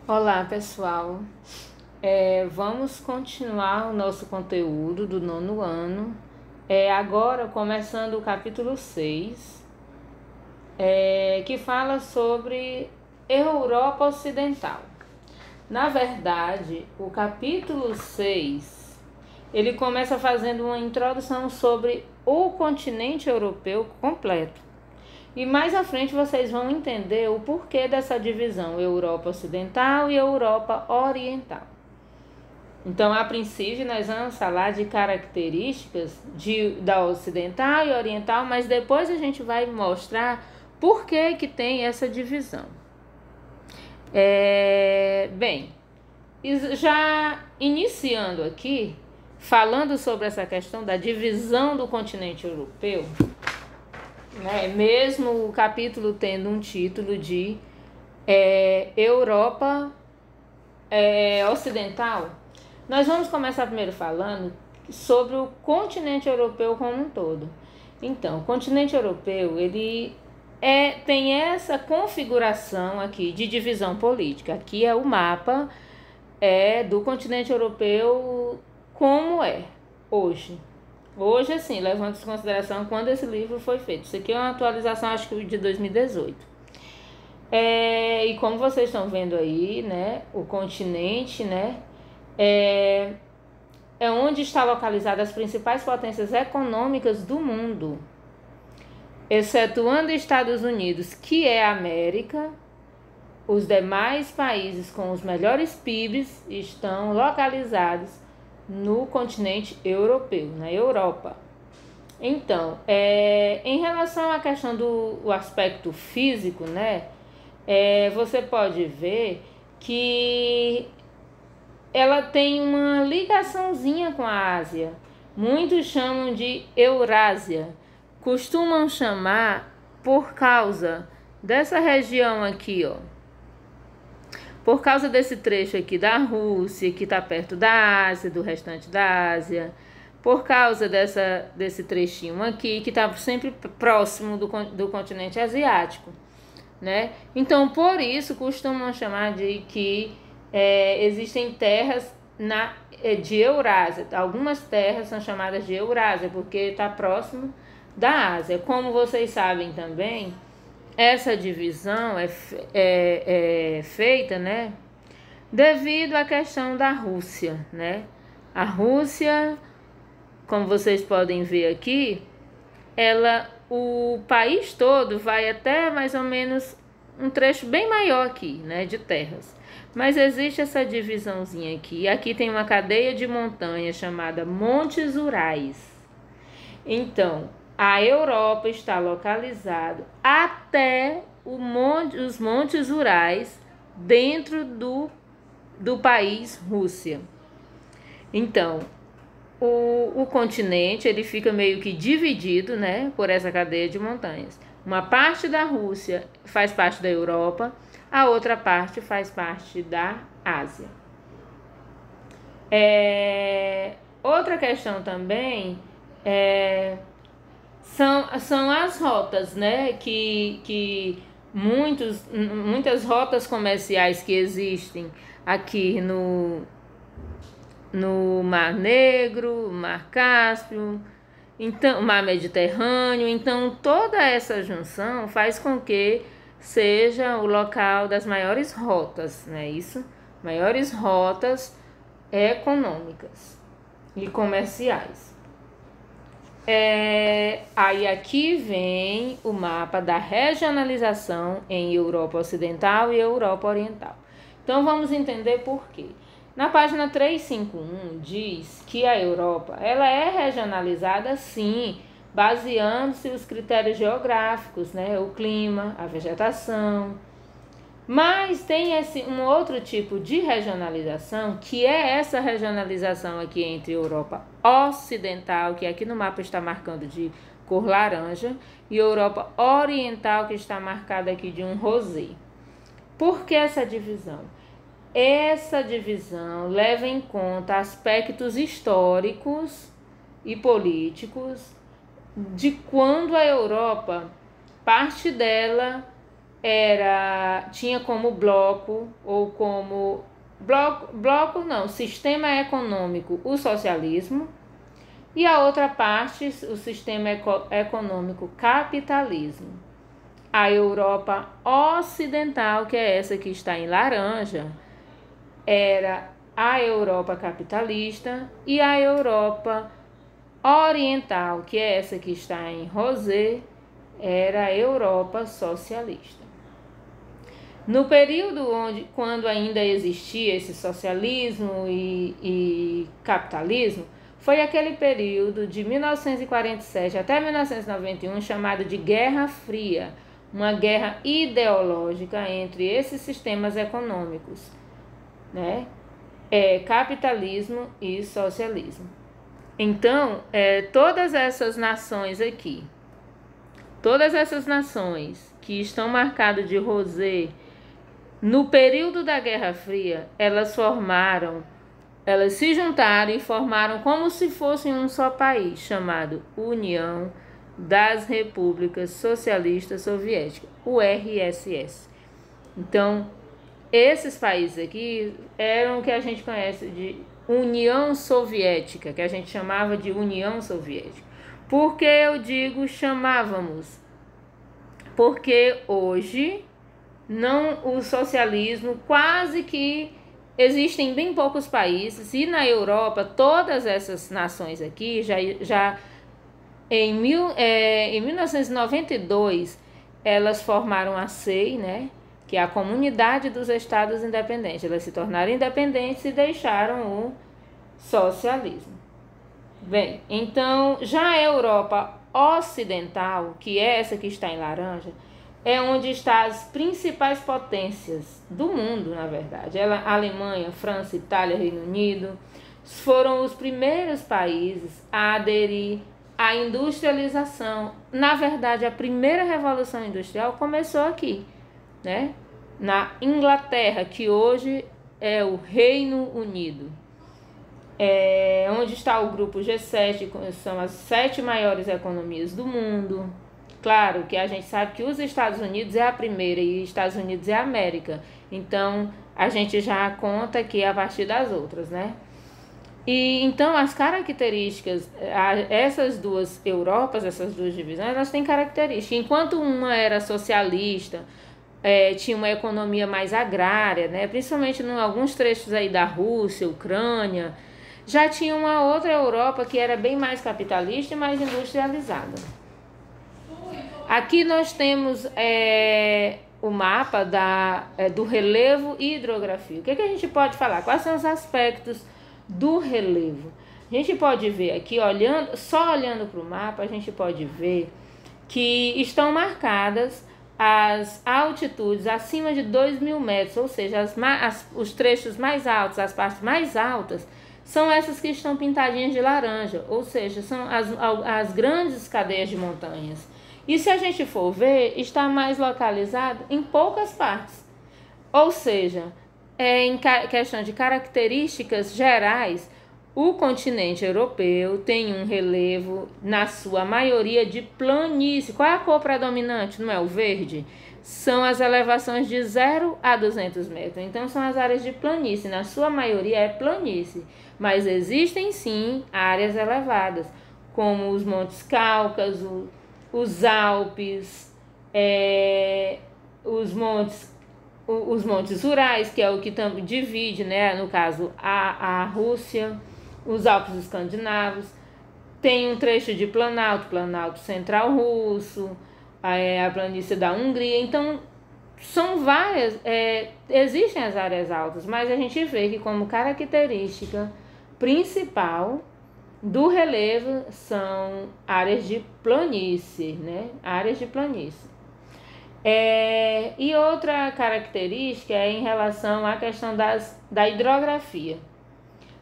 Olá, pessoal. Vamos continuar o nosso conteúdo do nono ano. Agora, começando o capítulo 6, que fala sobre Europa Ocidental. Na verdade, o capítulo 6, ele começa fazendo uma introdução sobre o continente europeu completo. E mais à frente vocês vão entender o porquê dessa divisão Europa Ocidental e Europa Oriental. Então, a princípio, nós vamos falar de características da Ocidental e Oriental, mas depois a gente vai mostrar por que tem essa divisão. Bem, já iniciando aqui, falando sobre essa questão da divisão do continente europeu, mesmo o capítulo tendo um título de Europa Ocidental, nós vamos começar primeiro falando sobre o continente europeu como um todo. Então, o continente europeu, ele tem essa configuração aqui de divisão política. Aqui é o mapa do continente europeu como é hoje. Hoje, assim, levando em consideração quando esse livro foi feito. Isso aqui é uma atualização, acho que de 2018. E como vocês estão vendo aí, né, o continente, né, é onde está localizadas as principais potências econômicas do mundo, excetuando Estados Unidos, que é a América. Os demais países com os melhores PIBs estão localizados no continente europeu, na Europa. Então, em relação à questão do aspecto físico, né, você pode ver que ela tem uma ligaçãozinha com a Ásia. Muitos chamam de Eurásia. Costumam chamar por causa dessa região aqui, ó. Por causa desse trecho aqui da Rússia, que está perto da Ásia, do restante da Ásia. Por causa desse trechinho aqui, que está sempre próximo do continente asiático, né? Então, por isso, costumam chamar de que existem terras de Eurásia. Algumas terras são chamadas de Eurásia, porque está próximo da Ásia. Como vocês sabem também, essa divisão é feita, né, devido à questão da Rússia, né? A Rússia, como vocês podem ver aqui, o país todo vai até mais ou menos um trecho bem maior aqui, né, de terras. Mas existe essa divisãozinha aqui. E aqui tem uma cadeia de montanhas chamada Montes Urais. Então, a Europa está localizada até os Montes Urais dentro do país Rússia. Então, o continente ele fica meio que dividido, né, por essa cadeia de montanhas. Uma parte da Rússia faz parte da Europa, a outra parte faz parte da Ásia. Outra questão também são as rotas, né, que muitas rotas comerciais que existem aqui no Mar Negro, Mar Cáspio, então, Mar Mediterrâneo. Então, toda essa junção faz com que seja o local das maiores rotas, não é isso? Maiores rotas econômicas e comerciais. Aí aqui vem o mapa da regionalização em Europa Ocidental e Europa Oriental. Então, vamos entender por quê. Na página 351 diz que a Europa ela é regionalizada, sim, baseando-se nos critérios geográficos, né? O clima, a vegetação. Mas tem um outro tipo de regionalização, que é essa regionalização aqui entre Europa Ocidental, que aqui no mapa está marcando de cor laranja, e Europa Oriental, que está marcada aqui de um rosé. Por que essa divisão? Essa divisão leva em conta aspectos históricos e políticos de quando a Europa, parte dela tinha como bloco, ou como bloco não, sistema econômico, o socialismo, e a outra parte, o sistema econômico capitalismo. A Europa Ocidental, que é essa que está em laranja, era a Europa capitalista, e a Europa Oriental, que é essa que está em rosé, era a Europa socialista. No período quando ainda existia esse socialismo e capitalismo, foi aquele período de 1947 até 1991 chamado de Guerra Fria, uma guerra ideológica entre esses sistemas econômicos, né? Capitalismo e socialismo. Então, todas essas nações aqui, todas essas nações que estão marcadas de rosé, no período da Guerra Fria, elas se juntaram e formaram como se fossem um só país, chamado União das Repúblicas Socialistas Soviéticas, URSS. Então, esses países aqui eram o que a gente conhece de União Soviética, que a gente chamava de União Soviética. Por que eu digo chamávamos? Porque hoje o socialismo quase que existem bem poucos países, e na Europa todas essas nações aqui já em 1992 elas formaram a CEI, né, que é a Comunidade dos Estados Independentes. Elas se tornaram independentes e deixaram o socialismo. Bem, então já a Europa Ocidental, que é essa que está em laranja, é onde estão as principais potências do mundo, na verdade. A Alemanha, França, Itália, Reino Unido foram os primeiros países a aderir à industrialização. Na verdade, a primeira revolução industrial começou aqui, né? Na Inglaterra, que hoje é o Reino Unido. Onde está o grupo G7, são as 7 maiores economias do mundo. Claro que a gente sabe que os Estados Unidos é a primeira e os Estados Unidos é a América. Então, a gente já conta aqui a partir das outras, né? E então, as características, essas duas Europas, essas duas divisões, elas têm características. Enquanto uma era socialista, tinha uma economia mais agrária, né? Principalmente em alguns trechos aí da Rússia, Ucrânia, já tinha uma outra Europa que era bem mais capitalista e mais industrializada. Aqui nós temos o mapa do relevo e hidrografia. O que a gente pode falar? Quais são os aspectos do relevo? A gente pode ver aqui, só olhando para o mapa, a gente pode ver que estão marcadas as altitudes acima de 2.000 metros, ou seja, os trechos mais altos, as partes mais altas, são essas que estão pintadinhas de laranja, ou seja, são as grandes cadeias de montanhas. E se a gente for ver, está mais localizado em poucas partes. Ou seja, em questão de características gerais, o continente europeu tem um relevo, na sua maioria, de planície. Qual é a cor predominante? Não é o verde? São as elevações de 0 a 200 metros. Então, são as áreas de planície. Na sua maioria, é planície. Mas existem, sim, áreas elevadas, como os Montes Cáucaso, os Alpes, os montes Urais, que é o que divide, né, no caso, a Rússia, os Alpes escandinavos. Tem um trecho de Planalto Central Russo, a planície da Hungria. Então, são várias, existem as áreas altas, mas a gente vê que como característica principal do relevo são áreas de planície, né? Áreas de planície. E outra característica é em relação à questão da hidrografia.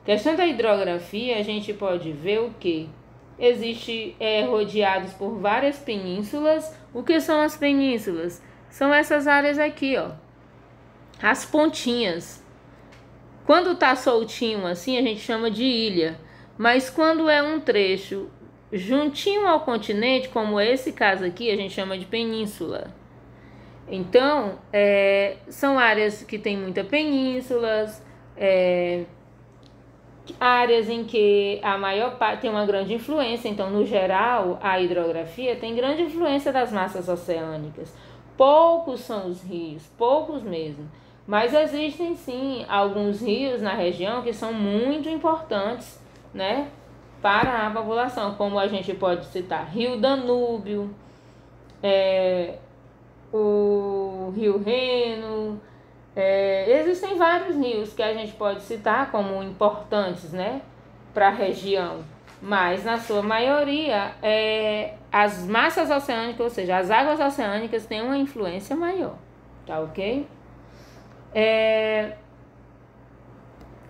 A questão da hidrografia, a gente pode ver o que? Existe rodeados por várias penínsulas. O que são as penínsulas? São essas áreas aqui, ó. As pontinhas. Quando tá soltinho assim, a gente chama de ilha. Mas quando é um trecho juntinho ao continente, como esse caso aqui, a gente chama de península. Então, são áreas que tem muitas penínsulas, áreas em que a maior parte tem uma grande influência. Então, no geral, a hidrografia tem grande influência das massas oceânicas. Poucos são os rios, poucos mesmo. Mas existem sim alguns rios na região que são muito importantes, né, para a população, como a gente pode citar Rio Danúbio, o Rio Reno. Existem vários rios que a gente pode citar como importantes, né, para a região, mas na sua maioria as massas oceânicas, ou seja, as águas oceânicas têm uma influência maior, tá ok?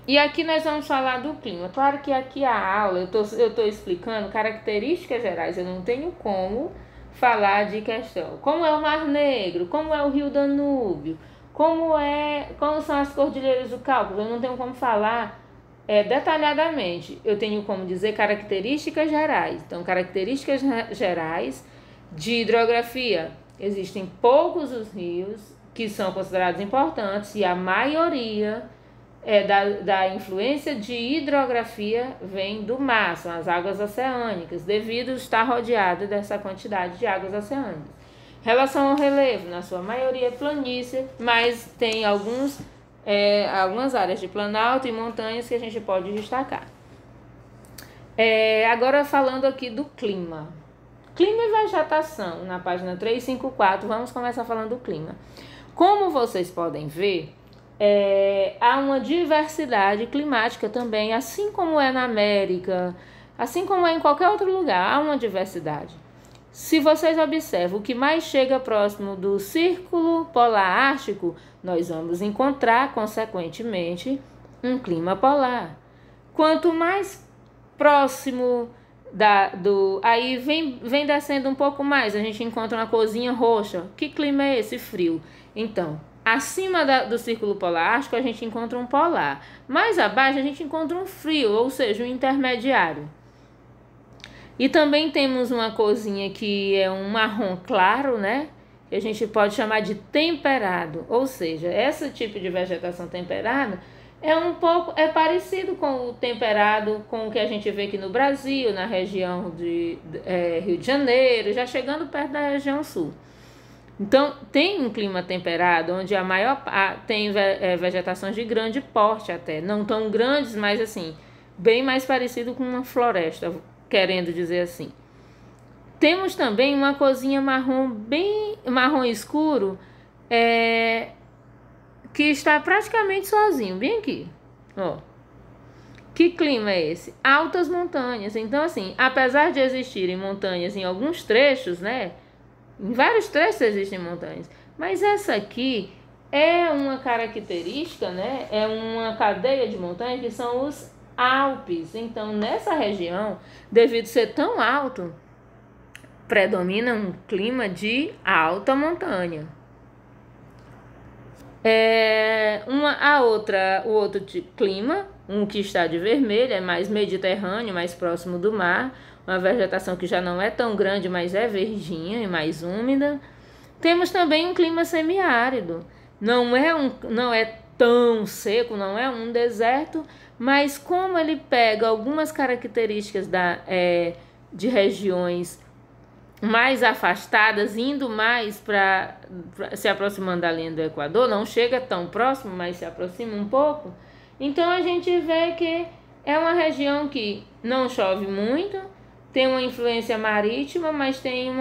E aqui nós vamos falar do clima. Claro que aqui a aula eu tô explicando características gerais, eu não tenho como falar de questão como é o Mar Negro, como é o Rio Danúbio, como são as cordilheiras do Cáucaso. Eu não tenho como falar detalhadamente. Eu tenho como dizer características gerais. Então, características gerais de hidrografia. Existem poucos os rios que são considerados importantes e a maioria da influência de hidrografia vem do mar, são as águas oceânicas, devido a estar rodeado dessa quantidade de águas oceânicas. Relação ao relevo, na sua maioria é planície, mas tem algumas áreas de planalto e montanhas que a gente pode destacar. Agora falando aqui do clima. Clima e vegetação, na página 354, vamos começar falando do clima. Como vocês podem ver, há uma diversidade climática também, assim como é na América, assim como é em qualquer outro lugar, há uma diversidade. Se vocês observam, o que mais chega próximo do Círculo Polar Ártico, nós vamos encontrar, consequentemente, um clima polar. Quanto mais próximo aí vem descendo um pouco mais, a gente encontra uma corzinha roxa. Que clima é esse? Frio. Então, acima do Círculo Polar Ártico, a gente encontra um polar. Mais abaixo, a gente encontra um frio, ou seja, um intermediário. E também temos uma corzinha que é um marrom claro, né? Que a gente pode chamar de temperado. Ou seja, esse tipo de vegetação temperada é parecido com o temperado com o que a gente vê aqui no Brasil, na região de Rio de Janeiro, já chegando perto da região sul. Então, tem um clima temperado, onde tem vegetações de grande porte até, não tão grandes, mas assim, bem mais parecido com uma floresta, querendo dizer assim. Temos também uma corzinha marrom escuro, que está praticamente sozinho, bem aqui, ó. Que clima é esse? Altas montanhas. Então, assim, apesar de existirem montanhas em alguns trechos, né? Em vários trechos existem montanhas, mas essa aqui é uma característica, né? É uma cadeia de montanhas que são os Alpes. Então, nessa região, devido a ser tão alto, predomina um clima de alta montanha. O outro clima, um que está de vermelho, é mais mediterrâneo, mais próximo do mar, uma vegetação que já não é tão grande, mas é verdinha e mais úmida. Temos também um clima semiárido, não é tão seco, não é um deserto, mas como ele pega algumas características de regiões mais afastadas, indo mais para se aproximando da linha do Equador, não chega tão próximo, mas se aproxima um pouco. Então a gente vê que é uma região que não chove muito, tem uma influência marítima, mas tem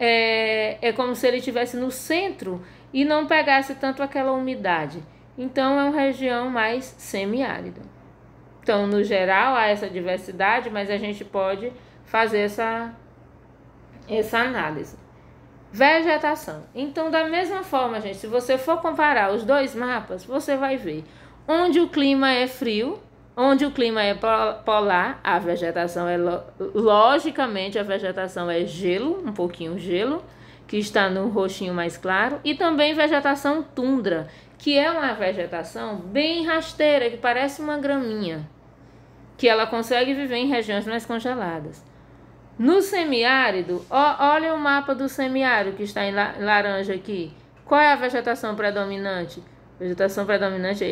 é como se ele estivesse no centro e não pegasse tanto aquela umidade. Então é uma região mais semiárida. Então, no geral, há essa diversidade, mas a gente pode fazer essa análise. Vegetação. Então, da mesma forma, gente, se você for comparar os dois mapas, você vai ver onde o clima é frio, onde o clima é polar, a vegetação logicamente, a vegetação é gelo, um pouquinho gelo, que está no roxinho mais claro, e também vegetação tundra, que é uma vegetação bem rasteira, que parece uma graminha, que ela consegue viver em regiões mais congeladas. No semiárido, olha o mapa do semiárido que está em laranja aqui. Qual é a vegetação predominante? A vegetação predominante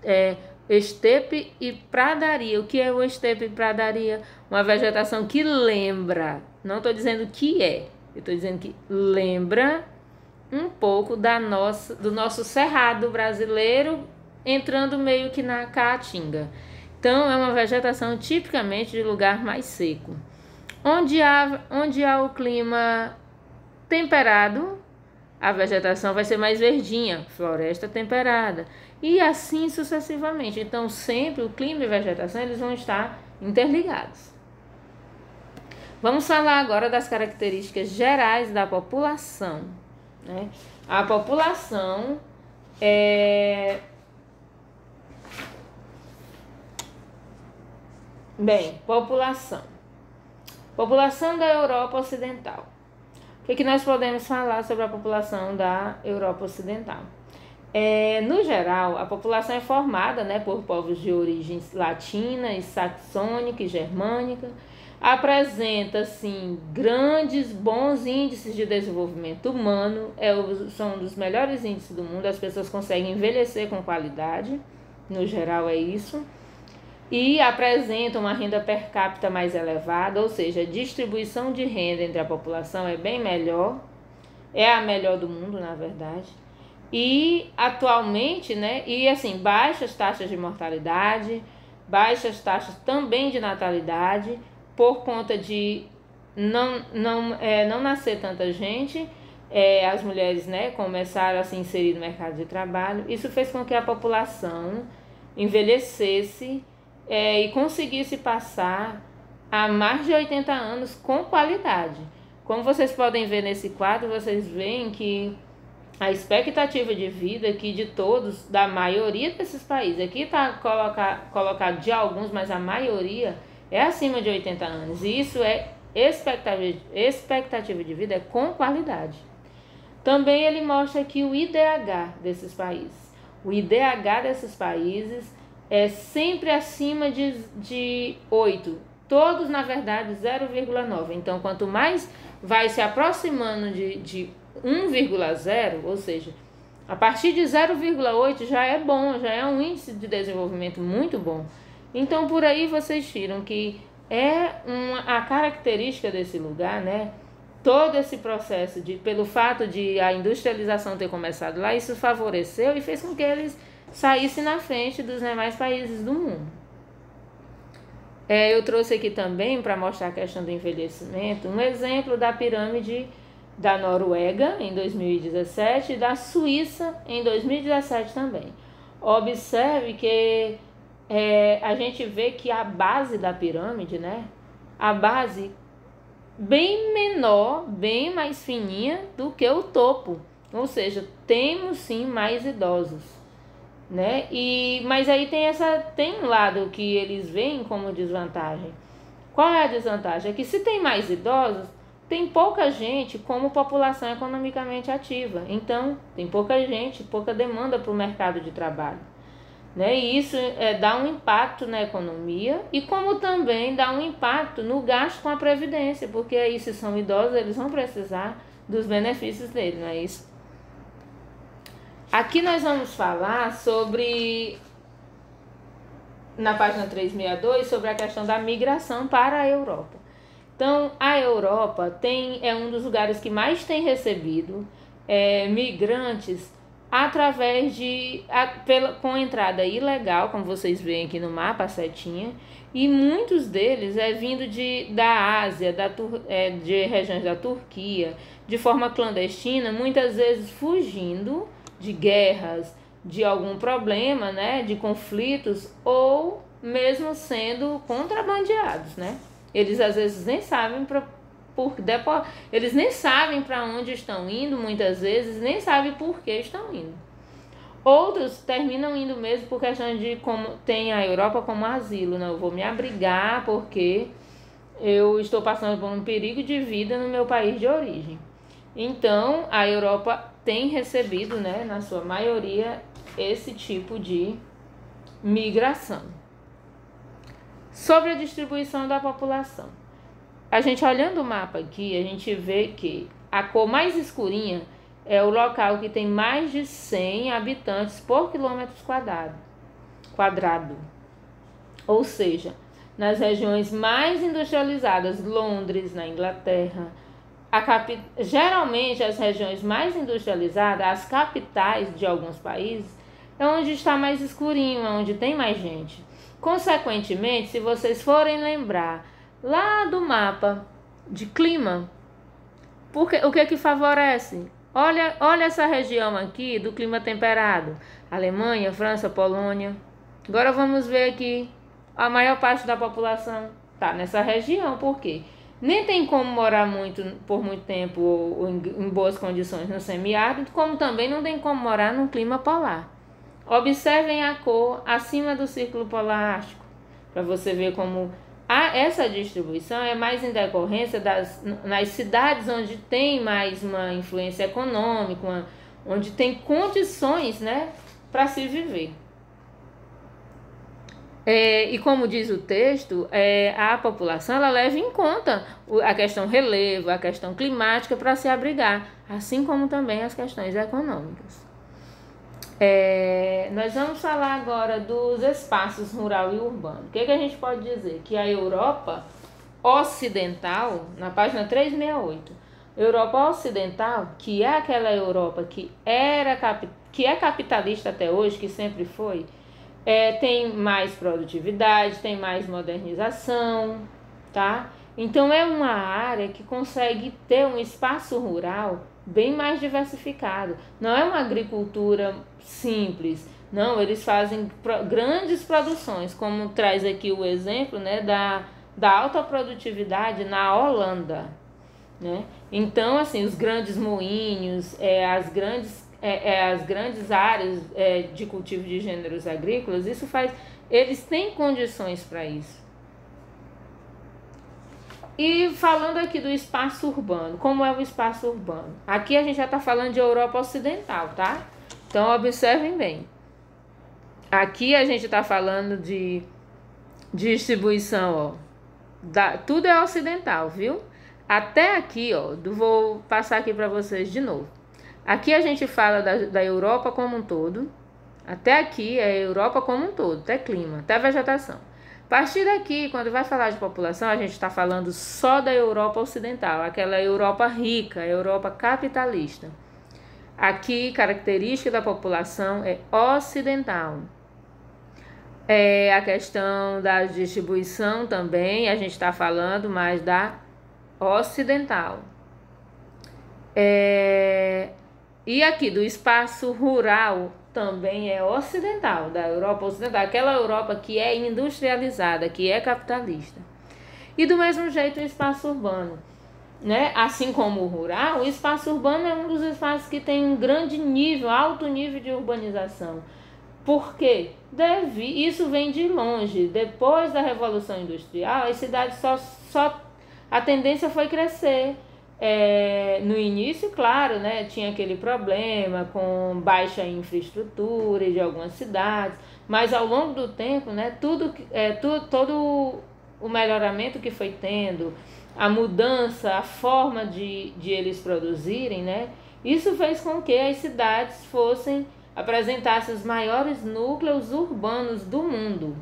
é estepe e pradaria. O que é o estepe e pradaria? Uma vegetação que lembra, não estou dizendo que é, eu estou dizendo que lembra um pouco do nosso cerrado brasileiro, entrando meio que na caatinga. Então, é uma vegetação tipicamente de lugar mais seco. Onde há o clima temperado, a vegetação vai ser mais verdinha, floresta temperada, e assim sucessivamente. Então, sempre o clima e a vegetação eles vão estar interligados. Vamos falar agora das características gerais da população, né? A população População da Europa Ocidental. O que nós podemos falar sobre a população da Europa Ocidental? No geral, a população é formada, né, por povos de origens latina, e saxônica e germânica. Apresenta, assim, grandes, bons índices de desenvolvimento humano. São um dos melhores índices do mundo. As pessoas conseguem envelhecer com qualidade. No geral, é isso. E apresenta uma renda per capita mais elevada, ou seja, a distribuição de renda entre a população é bem melhor, é a melhor do mundo, na verdade. E atualmente, né, baixas taxas de mortalidade, baixas taxas também de natalidade, por conta de não nascer tanta gente, as mulheres, né, começaram a se inserir no mercado de trabalho. Isso fez com que a população envelhecesse e conseguisse passar a mais de 80 anos com qualidade. Como vocês podem ver nesse quadro, vocês veem que a expectativa de vida aqui de todos, da maioria desses países, aqui está colocado de alguns, mas a maioria é acima de 80 anos. E isso é expectativa de vida com qualidade. Também ele mostra aqui o IDH desses países. O IDH desses países é sempre acima de 8. Todos, na verdade, 0,9. Então, quanto mais vai se aproximando de 1,0, ou seja, a partir de 0,8 já é bom, já é um índice de desenvolvimento muito bom. Então, por aí vocês tiram que a característica desse lugar, né? Todo esse processo, pelo fato de a industrialização ter começado lá, isso favoreceu e fez com que eles saíssem na frente dos demais países do mundo. Eu trouxe aqui também, para mostrar a questão do envelhecimento, um exemplo da pirâmide da Noruega em 2017 e da Suíça em 2017 também. Observe que a gente vê que a base da pirâmide, né, a base bem menor, bem mais fininha do que o topo, ou seja, temos sim mais idosos, né? Mas aí tem um lado que eles veem como desvantagem. Qual é a desvantagem? É que se tem mais idosos, tem pouca gente como população economicamente ativa. Então, tem pouca gente, pouca demanda para o mercado de trabalho, né? E isso dá um impacto na economia e como também dá um impacto no gasto com a previdência, porque aí se são idosos, eles vão precisar dos benefícios dele, não é isso? Aqui nós vamos falar na página 362, sobre a questão da migração para a Europa. Então, a Europa é um dos lugares que mais tem recebido migrantes através com entrada ilegal, como vocês veem aqui no mapa, a setinha, e muitos deles vindo da Ásia, de regiões da Turquia, de forma clandestina, muitas vezes fugindo de guerras, de algum problema, né, de conflitos, ou mesmo sendo contrabandeados, né? Eles às vezes nem sabem eles nem sabem para onde estão indo, muitas vezes nem sabem por que estão indo. Outros terminam indo mesmo por questão de como tem a Europa como asilo, né? Eu vou me abrigar porque eu estou passando por um perigo de vida no meu país de origem. Então, a Europa tem recebido, né, na sua maioria, esse tipo de migração. Sobre a distribuição da população. a gente olhando o mapa aqui, a gente vê que a cor mais escurinha é o local que tem mais de 100 habitantes por quilômetro quadrado. Ou seja, nas regiões mais industrializadas, Londres, na Inglaterra, geralmente as regiões mais industrializadas, as capitais de alguns países, é onde está mais escurinho, é onde tem mais gente. Consequentemente, se vocês forem lembrar lá do mapa de clima, o que favorece? Olha essa região aqui do clima temperado. Alemanha, França, Polônia. Agora vamos ver aqui. A maior parte da população está nessa região. Por quê? Nem tem como morar por muito tempo ou em boas condições no semiárido, como também não tem como morar num clima polar. Observem a cor acima do círculo polar ártico, para você ver como essa distribuição é mais em decorrência nas cidades onde tem mais uma influência econômica, onde tem condições, né, para se viver. E como diz o texto, a população ela leva em conta a questão relevo, a questão climática para se abrigar, assim como também as questões econômicas. Nós vamos falar agora dos espaços rural e urbano. O que a gente pode dizer? Que a Europa Ocidental, na página 368, Europa Ocidental, que é aquela Europa que é capitalista até hoje, que sempre foi, tem mais produtividade, tem mais modernização, tá? Então é uma área que consegue ter um espaço rural bem mais diversificado. Não é uma agricultura simples, não, eles fazem grandes produções, como traz aqui o exemplo, né, da alta produtividade na Holanda, né? Então, assim, os grandes moinhos, as grandes áreas de cultivo de gêneros agrícolas, eles têm condições para isso. E falando aqui do espaço urbano, como é o espaço urbano? Aqui a gente já está falando de Europa Ocidental, tá? Então observem bem. Aqui a gente está falando de distribuição, ó. Tudo é ocidental, viu? Até aqui, ó, vou passar aqui para vocês de novo. Aqui a gente fala da Europa como um todo. Até aqui é a Europa como um todo, até clima, até vegetação. A partir daqui, quando vai falar de população, a gente está falando só da Europa Ocidental, aquela Europa rica, a Europa capitalista. Aqui, característica da população é ocidental. A questão da distribuição também, a gente está falando mais da ocidental. E aqui do espaço rural também é ocidental, da Europa Ocidental, aquela Europa que é industrializada, que é capitalista. E do mesmo jeito o espaço urbano, né? Assim como o rural, o espaço urbano é um dos espaços que tem um grande nível, alto nível de urbanização. Por quê? Isso vem de longe. Depois da Revolução Industrial, as cidades a tendência foi crescer. No início, claro, né, tinha aquele problema com baixa infraestrutura de algumas cidades, mas ao longo do tempo, né, todo o melhoramento que foi tendo, a mudança, a forma de eles produzirem, né, isso fez com que as cidades apresentassem os maiores núcleos urbanos do mundo,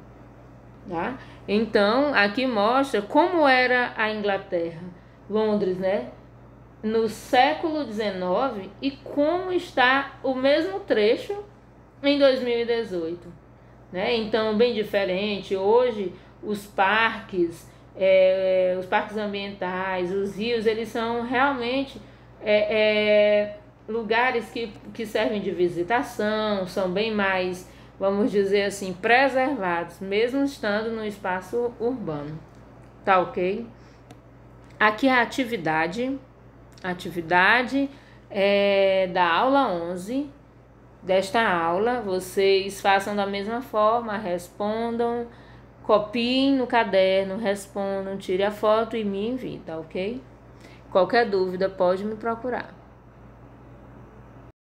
tá? Então, aqui mostra como era a Inglaterra, Londres, né, no século XIX e como está o mesmo trecho em 2018, né? Então, bem diferente. Hoje, os parques ambientais, os rios, eles são realmente lugares que servem de visitação, são bem mais, vamos dizer assim, preservados, mesmo estando no espaço urbano. Tá ok? Aqui é a atividade da aula 11 desta aula. Vocês façam da mesma forma, respondam, copiem no caderno, respondam, tire a foto e me enviem, tá ok? Qualquer dúvida pode me procurar.